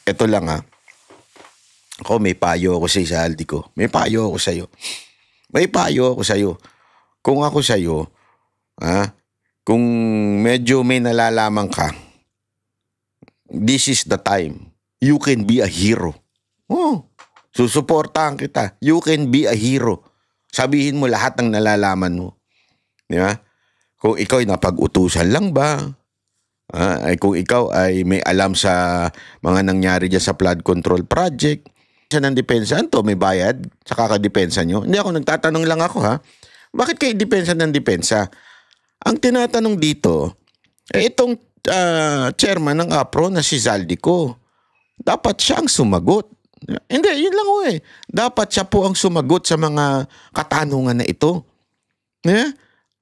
Ito lang ako may payo ako sa Izaldi ko. May payo ako sa'yo. May payo ako sa'yo. Kung ako sa'yo, kung medyo may nalalaman ka, this is the time. You can be a hero. Susuportahan kita. You can be a hero. Sabihin mo lahat ng nalalaman mo. Di ba? Kung ikaw ay napag-utusan lang ba? Ay kung ikaw ay may alam sa mga nangyari dyan sa flood control project, sa ng depensa, to may bayad sa kakadepensa nyo? Hindi ako, nagtatanong lang ako Bakit kayo depensa ng depensa? Ang tinatanong dito, itong chairman ng APRO na si Zaldico, dapat siya ang sumagot. Hindi, yun lang Dapat siya po ang sumagot sa mga katanungan na ito.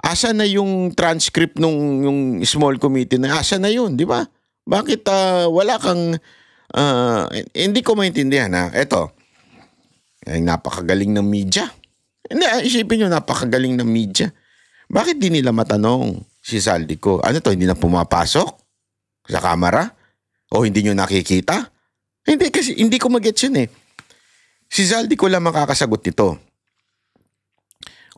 Asa na yung transcript nung yung small committee na asa na yun, di ba? Bakit wala kang hindi ko maintindihan Ito, ay napakagaling ng media. Hindi, isipin nyo, napakagaling ng media. Bakit di nila matanong si Zaldico? Ano to, hindi na pumapasok sa kamera? O hindi nyo nakikita? Hindi, kasi hindi ko mag-gets yun Si Zaldico lang makakasagot nito.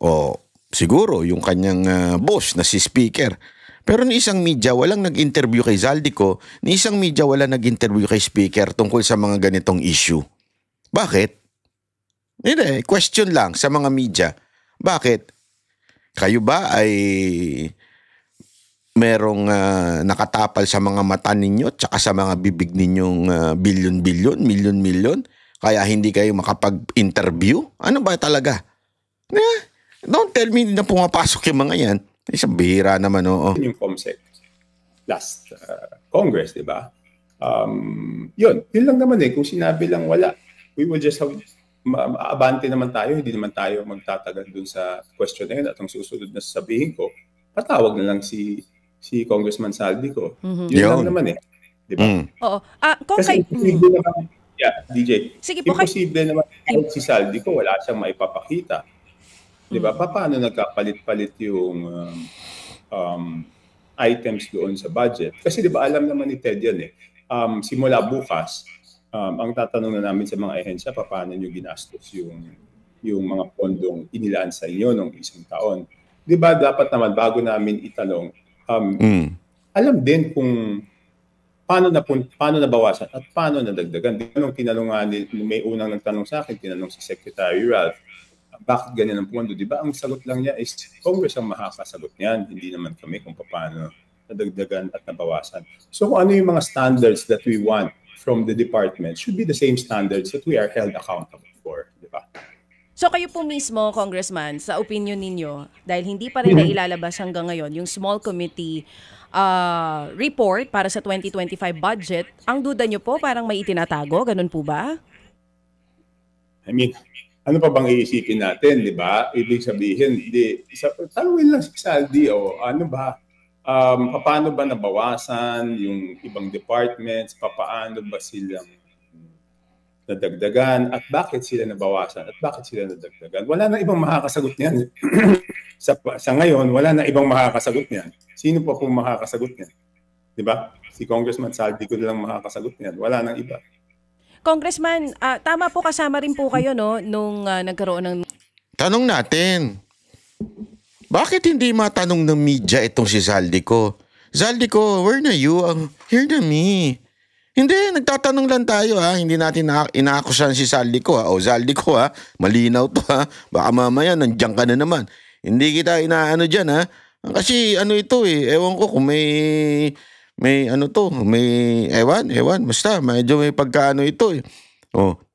O siguro yung kanyang boss na si speaker. Pero ni isang media walang nag-interview kay Zaldico, ni isang media walang nag-interview kay speaker tungkol sa mga ganitong issue. Bakit? Hindi, question lang sa mga media. Bakit? Kayo ba ay merong nakatapal sa mga mata ninyo tsaka sa mga bibig ninyong bilyon-bilyon, milyon-milyon? Kaya hindi kayo makapag-interview? Ano ba talaga? Don't tell me na pumapasok yung mga yan. Isang bihira naman, Yung COMSEC last Congress, di ba? Yun lang naman kung sinabi lang wala, we will just have, abante naman tayo, hindi naman tayo magtatagal dun sa question na yun at ang susunod na sasabihin ko, patawag na lang si Congressman Zaldico. Yun lang naman di ba? Oo. Kasi imposible naman, DJ, sige po, imposible naman si Zaldico, wala siyang maipapakita. Di ba? Paano nagkapalit-palit yung items doon sa budget? Kasi di ba alam naman ni Ted yan simula bukas, ang tatanong na namin sa mga ahensya, paano nyo ginastos yung mga pondong inilaan sa inyo nung isang taon. Di ba dapat naman bago namin itanong, alam din kung paano nabawasan at paano nadagdagan. Di ba nung tinanong may unang nagtanong sa akin, tinanong si Secretary Ralph, bakit ganyan ang pondo? Di ba ang sagot lang niya is Congress ang makakasagot niyan, hindi naman kami kung paano nadagdagan at nabawasan. So kung ano yung mga standards that we want from the department should be the same standards that we are held accountable for, di ba? So kayo po mismo, Congressman, sa opinion ninyo, dahil hindi pa rin nailalabas hanggang ngayon yung small committee report para sa 2025 budget, ang duda nyo po parang may itinatago, ganun po ba? I mean, ano pa bang iisipin natin, di ba? Ibig sabihin, tanungin lang si Saldi, ano ba? Paano ba nabawasan yung ibang departments? Paano ba silang nadagdagan? At bakit sila nabawasan? At bakit sila nadagdagan? Wala na ibang makakasagot niyan. sa ngayon, wala na ibang makakasagot niyan. Sino pa pong makakasagot niyan? Di ba? Si Congressman Saldi ko lang makakasagot niyan. Wala nang iba. Congressman, tama po, kasama rin po kayo nung nagkaroon ng... Tanong natin, bakit hindi matanong ng media itong si Zaldico? Zaldico, where na you? Here na me. Hindi, nagtatanong lang tayo Hindi natin inaakusahan si Zaldico O Zaldico malinaw to Baka mamaya nandiyan ka na naman. Hindi kita inaano dyan Kasi ito ewan ko kung may ewan, basta medyo may pagkaano ito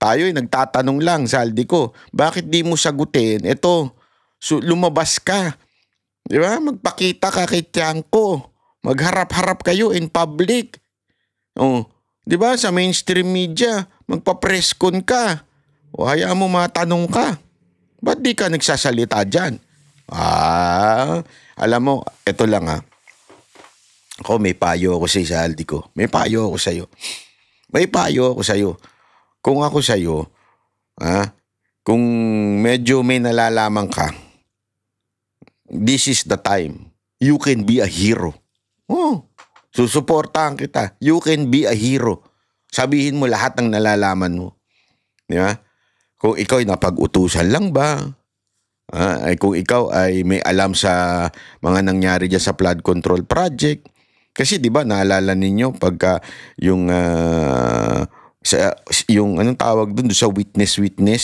tayo nagtatanong lang, Zaldico, bakit di mo sagutin? Lumabas ka. Di ba? Magpakita ka kay Tiangco. Magharap-harap kayo in public. Di ba? Sa mainstream media, magpa-press con ka. Hayaan mo matanong ka. Ba't di ka nagsasalita dyan? Alam mo, ito lang Ako may payo ako sa Zaldico. May payo ako sa'yo. May payo ako sa'yo. Kung ako sa'yo, kung medyo may nalalaman ka, this is the time. You can be a hero. Susuportahan kita. You can be a hero. Sabihin mo lahat ng nalalaman mo. Di ba? Kung ikaw ay napag-utusan lang ba? Ay kung ikaw ay may alam sa mga nangyari dyan sa flood control project. Kasi di ba naalala ninyo pagka yung yung anong tawag dun sa witness,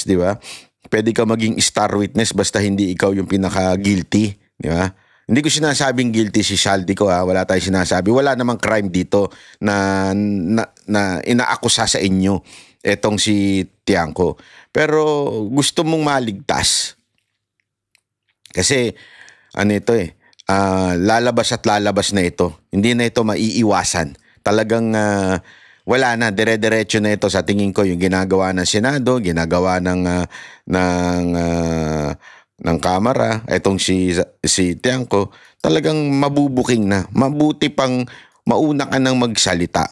di ba? Pwede ka maging star witness basta hindi ikaw yung pinaka-guilty, di ba? Hindi ko sinasabing guilty si Saldico wala tayong sinasabi. Wala namang crime dito na inaakusa sa inyo etong si Tiangco. Pero gusto mong maligtas. Kasi ano ito lalabas at lalabas na ito. Hindi na ito maiiwasan. Talagang wala na, dire-diretso na ito sa tingin ko yung ginagawa ng Senado, ginagawa ng Kamara, etong si Tiangco, talagang mabubuking na. Mabuti pang mauna ka nang magsalita.